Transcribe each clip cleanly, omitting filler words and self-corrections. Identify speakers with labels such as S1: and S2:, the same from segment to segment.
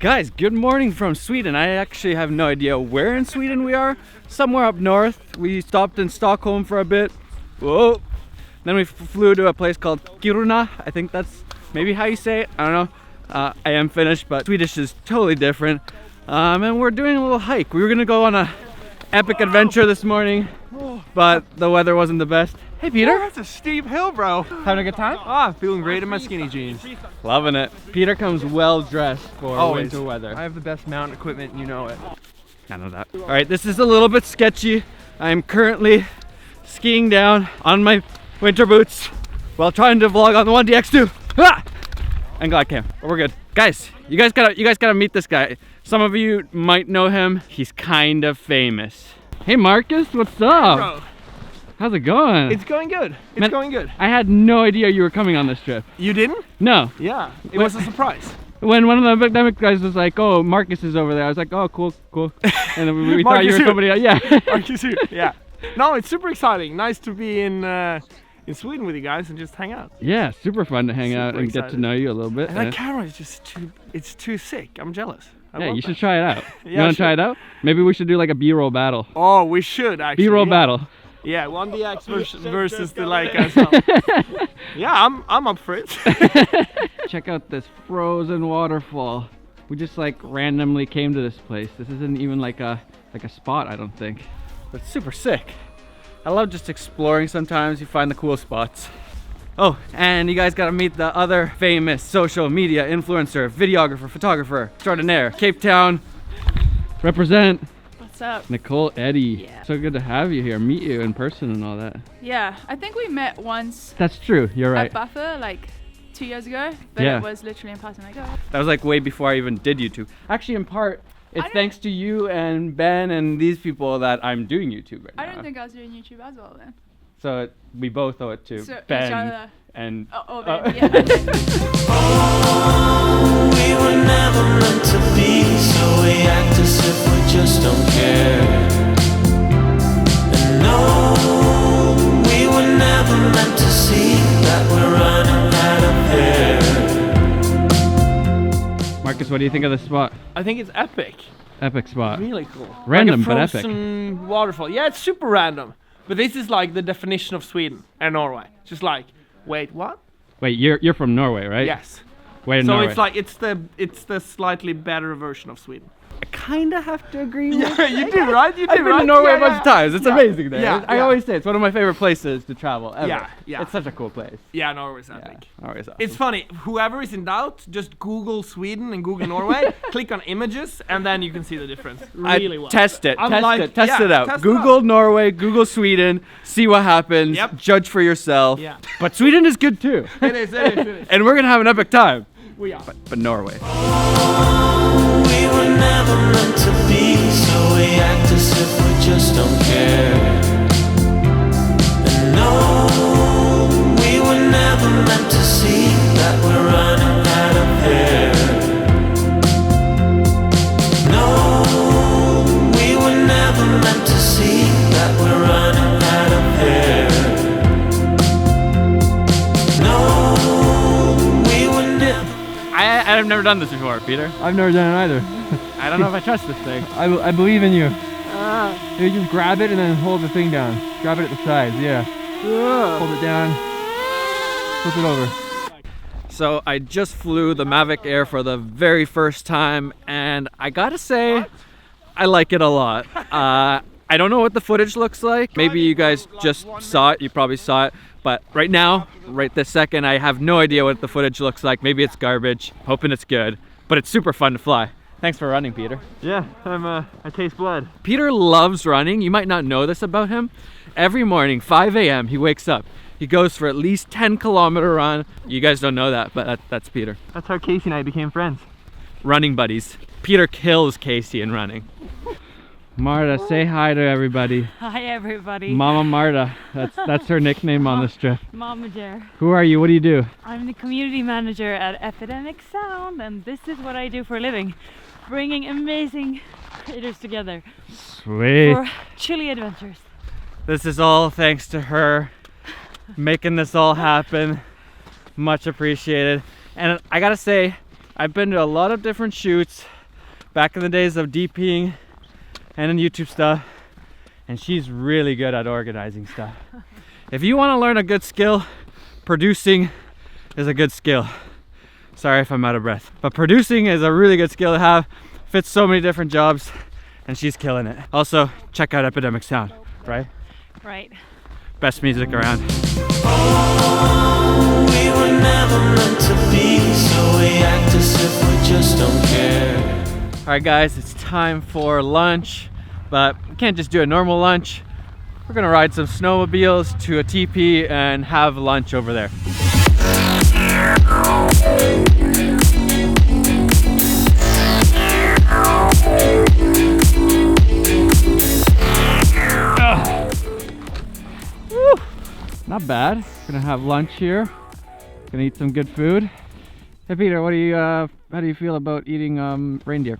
S1: Guys, good morning from Sweden. I actually have no idea where in Sweden we are. Somewhere up north. We stopped in Stockholm for a bit. Whoa. Then we flew to a place called Kiruna. I think that's maybe how you say it. I don't know. I am Finnish, but Swedish is totally different. And we're doing a little hike. We were gonna go on a epic adventure this morning, but the weather wasn't the best. Hey Peter.
S2: Oh, that's a steep hill, bro.
S1: Having a good time?
S2: I'm feeling great in my skinny jeans.
S1: Loving it. Peter comes well dressed for
S2: Always.
S1: winter weather.
S2: I have the best mountain equipment, you know it.
S1: I know that. All right, this is a little bit sketchy. I'm currently skiing down on my winter boots while trying to vlog on the 1DX2. Ah! And glide cam, but we're good. Guys, you guys gotta meet this guy. Some of you might know him. He's kind of famous. Hey Marcus, what's up?
S2: Bro,
S1: How's it going?
S2: it's going good. It's
S1: Man,
S2: going good.
S1: I had no idea you were coming on this trip.
S2: You didn't?
S1: No.
S2: Yeah, it was a surprise.
S1: When one of the academic guys was like, "Oh, Marcus is over there," I was like, "Oh, cool." And then we thought you
S2: Marcus
S1: were
S2: who?
S1: somebody else. Yeah.
S2: Marcus here. Yeah. No, it's super exciting. Nice to be in Sweden with you guys and just hang out.
S1: Yeah, super fun to hang out
S2: Super
S1: and get to
S2: excited.
S1: know you a little bit.
S2: And that camera is just too sick. I'm jealous. I
S1: Yeah,
S2: love
S1: you
S2: that.
S1: should try it out.
S2: Yeah,
S1: You want
S2: I
S1: to try
S2: should.
S1: it out? Maybe we should do like a B-roll battle.
S2: Oh, we should actually.
S1: B-roll
S2: yeah.
S1: battle.
S2: Yeah, 1DX versus the Leica as well. Yeah, I'm up for it.
S1: Check out this frozen waterfall. We just like randomly came to this place. This isn't even like a spot, I don't think. But it's super sick. I love just exploring sometimes. You find the cool spots. Oh, and you guys gotta meet the other famous social media influencer, videographer, photographer, extraordinaire, Cape Town. Represent.
S3: What's up?
S1: Nicole Eddy.
S3: Yeah.
S1: So good to have you here, meet you in person and all that.
S3: Yeah, I think we met once
S1: That's true, you're right.
S3: at Buffer like 2 years ago, but
S1: Yeah.
S3: it was literally in person. Like, oh,
S1: That was like way before I even did YouTube. Actually, in part, it's
S3: don't-
S1: thanks to you and Ben and these people that I'm doing YouTube right now.
S3: I don't think I was doing YouTube as well then.
S1: So we both owe it to
S3: So each
S1: Ben
S3: other.
S1: and
S3: Oh, Ben, yeah. okay.
S4: We were never meant to be, so we act as if we just don't care. And no, we were never meant to see that we're running out of air.
S1: Marcus, what do you think of this spot?
S2: I think it's epic.
S1: Epic spot.
S2: Really cool.
S1: Random,
S2: like a
S1: but epic.
S2: frozen waterfall. Yeah, it's super random. But this is like the definition of Sweden and Norway. Just like, wait, what?
S1: Wait, you're from Norway, right?
S2: Yes.
S1: Wait, in
S2: So
S1: Norway.
S2: it's like it's the slightly better version of Sweden.
S1: I kind of have to agree with
S2: Yeah, you do, right? You do,
S1: I've been
S2: right?
S1: to Norway
S2: Yeah,
S1: a bunch
S2: yeah.
S1: of times. It's
S2: Yeah.
S1: amazing there.
S2: Yeah,
S1: I
S2: yeah.
S1: always say it's one of my favorite places to travel ever.
S2: Yeah, yeah.
S1: It's such a cool place.
S2: Yeah, Norway's
S1: Yeah,
S2: epic.
S1: Norway's awesome.
S2: It's funny. Whoever is in doubt, just Google Sweden and Google Norway. Click on images, and then you can see the difference really well.
S1: Test it.
S2: I'm
S1: Test
S2: like-
S1: it. Test
S2: yeah,
S1: it out.
S2: test it
S1: Google
S2: out.
S1: Norway. Google Sweden. See what happens.
S2: Yep.
S1: Judge for yourself.
S2: Yeah.
S1: But Sweden is good too.
S2: It is. It is.
S1: And we're gonna have an epic time.
S2: We are.
S1: But Norway.
S4: We were never meant to be, so we act as if we just don't care. And no, we were never meant to see that we're running out of air. No, we were never meant to see that we're running out of air. No, we were never.
S1: I've never done this before, Peter.
S5: I've never done it either.
S1: I don't know if I trust this thing.
S5: I believe in you. You just grab it and then hold the thing down. Grab it at the sides, yeah. Hold it down. Flip it over.
S1: So I just flew the Mavic Air for the very first time, and I gotta say, I like it a lot. I don't know what the footage looks like. Maybe you guys just saw it. You probably saw it. But right now, right this second, I have no idea what the footage looks like. Maybe it's garbage. Hoping it's good. But it's super fun to fly. Thanks for running, Peter.
S5: Yeah, I taste blood.
S1: Peter loves running. You might not know this about him. Every morning, 5 a.m., he wakes up. He goes for at least 10-kilometer run. You guys don't know that, but that's Peter.
S5: That's how Casey and I became friends.
S1: Running buddies. Peter kills Casey in running. Marta, say hi to everybody.
S6: Hi everybody.
S1: Mama Marta. That's her nickname on this trip.
S6: Mama Jer.
S1: Who are you? What do you do?
S6: I'm the community manager at Epidemic Sound, and this is what I do for a living. Bringing amazing creators together
S1: Sweet.
S6: for chilly adventures.
S1: This is all thanks to her making this all happen. Much appreciated. And I gotta say, I've been to a lot of different shoots back in the days of DPing and in YouTube stuff, and she's really good at organizing stuff. If you want to learn a good skill, producing is a good skill. Sorry if I'm out of breath, but producing is a really good skill to have. Fits so many different jobs, and she's killing it. Also, check out Epidemic Sound, right?
S6: Right.
S1: Best music around.
S4: Oh, we were never meant to be, so we act as if we just don't care.
S1: All right, guys, it's time for lunch, but we can't just do a normal lunch. We're gonna ride some snowmobiles to a teepee and have lunch over there. Woo. Not bad. Gonna have lunch here. Gonna eat some good food. Hey Peter, what do you how do you feel about eating reindeer?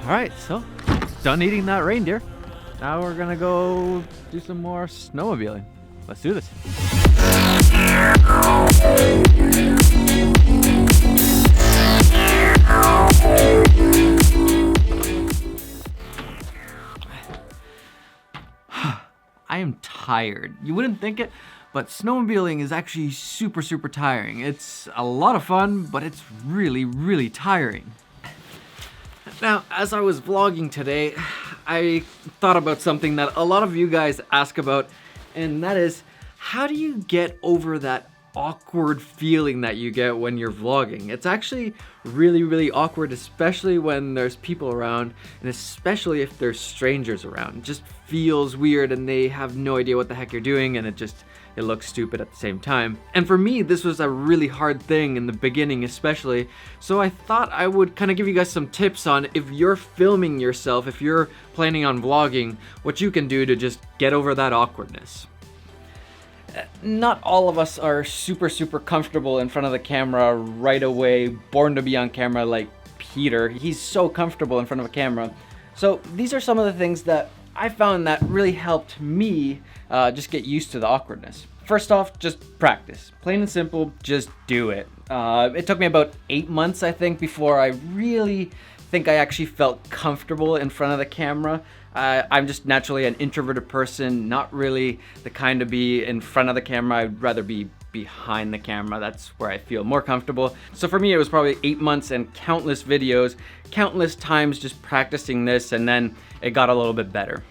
S1: All right, so done eating that reindeer. Now we're gonna go do some more snowmobiling. Let's do this. I am tired. You wouldn't think it, but snowmobiling is actually super tiring. It's a lot of fun, but it's really tiring. Now, as I was vlogging today, I thought about something that a lot of you guys ask about, and that is, how do you get over that awkward feeling that you get when you're vlogging? It's actually really awkward, especially when there's people around, and especially if there's strangers around. It just feels weird and they have no idea what the heck you're doing, and it looks stupid at the same time. And for me, this was a really hard thing in the beginning especially, so I thought I would kind of give you guys some tips on, if you're filming yourself, if you're planning on vlogging, what you can do to just get over that awkwardness. Not all of us are super comfortable in front of the camera right away, born to be on camera like Peter. He's so comfortable in front of a camera. So these are some of the things that I found that really helped me just get used to the awkwardness. First off, just practice. Plain and simple, just do it. It took me about 8 months, I think, before I really think I actually felt comfortable in front of the camera. I'm just naturally an introverted person, not really the kind to be in front of the camera. I'd rather be behind the camera. That's where I feel more comfortable. So for me, it was probably 8 months and countless videos, countless times just practicing this, and then it got a little bit better.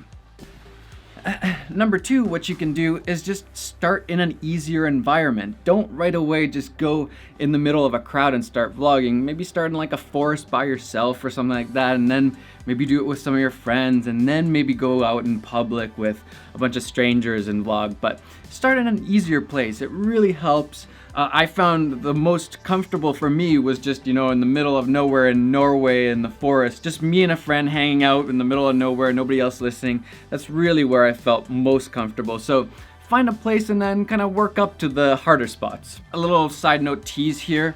S1: Number two, what you can do is just start in an easier environment. Don't right away just go in the middle of a crowd and start vlogging. Maybe start in like a forest by yourself or something like that, and then maybe do it with some of your friends, and then maybe go out in public with a bunch of strangers and vlog. But start in an easier place. It really helps. I found the most comfortable for me was just, you know, in the middle of nowhere in Norway in the forest, just me and a friend hanging out in the middle of nowhere, nobody else listening. That's really where I felt most comfortable. So find a place and then kind of work up to the harder spots. A little side note tease here.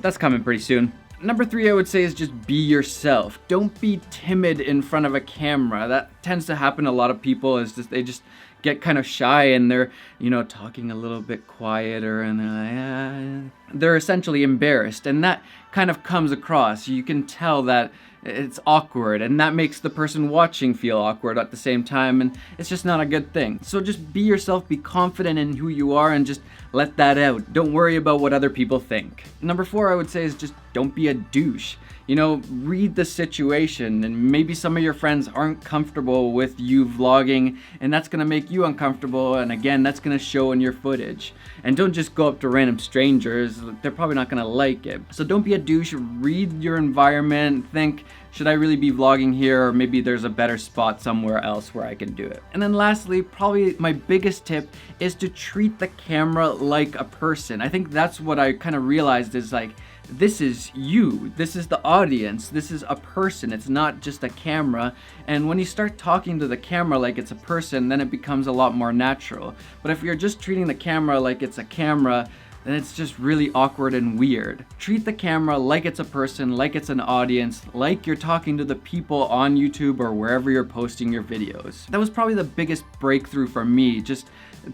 S1: That's coming pretty soon. Number three, I would say, is just be yourself. Don't be timid in front of a camera. That tends to happen to a lot of people, is just they just get kind of shy and they're, you know, talking a little bit quieter, and they're like, they're essentially embarrassed, and that kind of comes across. You can tell that it's awkward, and that makes the person watching feel awkward at the same time, and it's just not a good thing. So just be yourself, be confident in who you are, and just let that out. Don't worry about what other people think. Number four, I would say, is just don't be a douche. You know, read the situation, and maybe some of your friends aren't comfortable with you vlogging, and that's gonna make you uncomfortable, and again, that's gonna show in your footage. And don't just go up to random strangers. They're probably not gonna like it. So don't be a douche. Read your environment, think, should I really be vlogging here, or maybe there's a better spot somewhere else where I can do it. And then lastly, probably my biggest tip is to treat the camera like a person. I think that's what I kind of realized is, like, this is you, this is the audience, this is a person, it's not just a camera. And when you start talking to the camera like it's a person, then it becomes a lot more natural. But if you're just treating the camera like it's a camera, then it's just really awkward and weird. Treat the camera like it's a person, like it's an audience, like you're talking to the people on YouTube or wherever you're posting your videos. That was probably the biggest breakthrough for me, just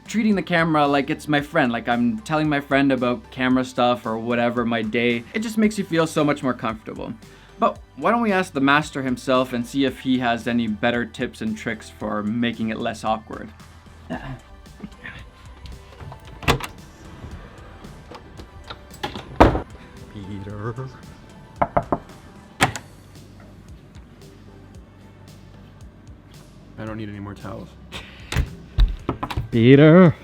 S1: treating the camera like it's my friend, like I'm telling my friend about camera stuff or whatever, my day. It just makes you feel so much more comfortable. But why don't we ask the master himself and see if he has any better tips and tricks for making it less awkward.
S7: Peter. I don't need any more towels.
S1: Peter.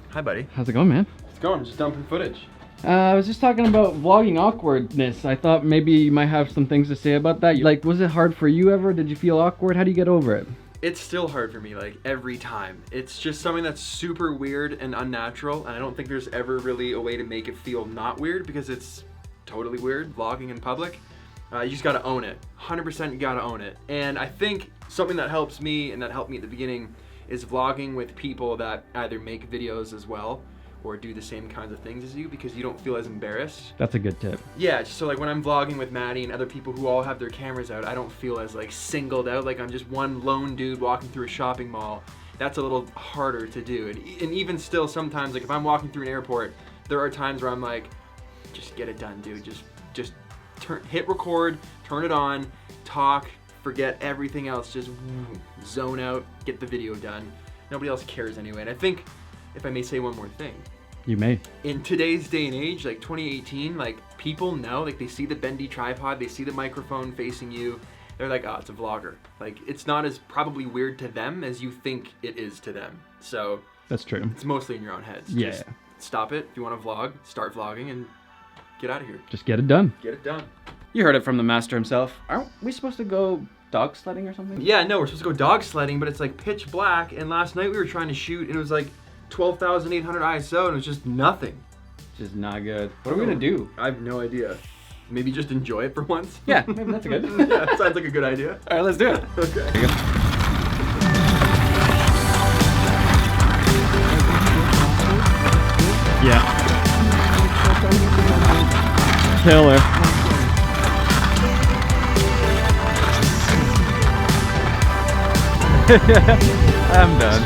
S7: Hi, buddy.
S1: How's it going, man?
S7: It's going. Just dumping footage.
S1: I was just talking about vlogging awkwardness. I thought maybe you might have some things to say about that. Like, was it hard for you ever? Did you feel awkward? How do you get over it?
S7: It's still hard for me, like, every time. It's just something that's super weird and unnatural, and I don't think there's ever really a way to make it feel not weird, because it's totally weird, vlogging in public. You just gotta own it. 100% you gotta own it. And I think something that helps me, and that helped me at the beginning, is vlogging with people that either make videos as well, or do the same kinds of things as you, because you don't feel as embarrassed.
S1: That's a good tip.
S7: Yeah, so like when I'm vlogging with Maddie and other people who all have their cameras out, I don't feel as like singled out, like I'm just one lone dude walking through a shopping mall. That's a little harder to do. And even still sometimes, like if I'm walking through an airport, there are times where I'm like, just get it done, dude. Just hit record, turn it on, talk, forget everything else, just zone out, get the video done. Nobody else cares anyway. And I think, if I may say one more thing.
S1: You may.
S7: In today's day and age, like 2018, like people know, like they see the bendy tripod, they see the microphone facing you, they're like, oh, it's a vlogger. Like it's not as probably weird to them as you think it is to them. So
S1: That's true.
S7: it's mostly in your own heads.
S1: Yeah.
S7: Just stop it. If you want to vlog, start vlogging and get out of here.
S1: Just get it done.
S7: Get it done.
S1: You heard it from the master himself. Aren't we supposed to go dog sledding or something?
S7: Yeah, no, we're supposed to go dog sledding, but it's like pitch black, and last night we were trying to shoot and it was like 12,800 ISO and it was just nothing.
S1: Which is not good. What are we gonna do?
S7: I have no idea. Maybe just enjoy it for once?
S1: Yeah, maybe that's good.
S7: Yeah, sounds like a good idea.
S1: All right, let's do it.
S7: Okay.
S1: Here you go. Yeah. Killer. I'm done.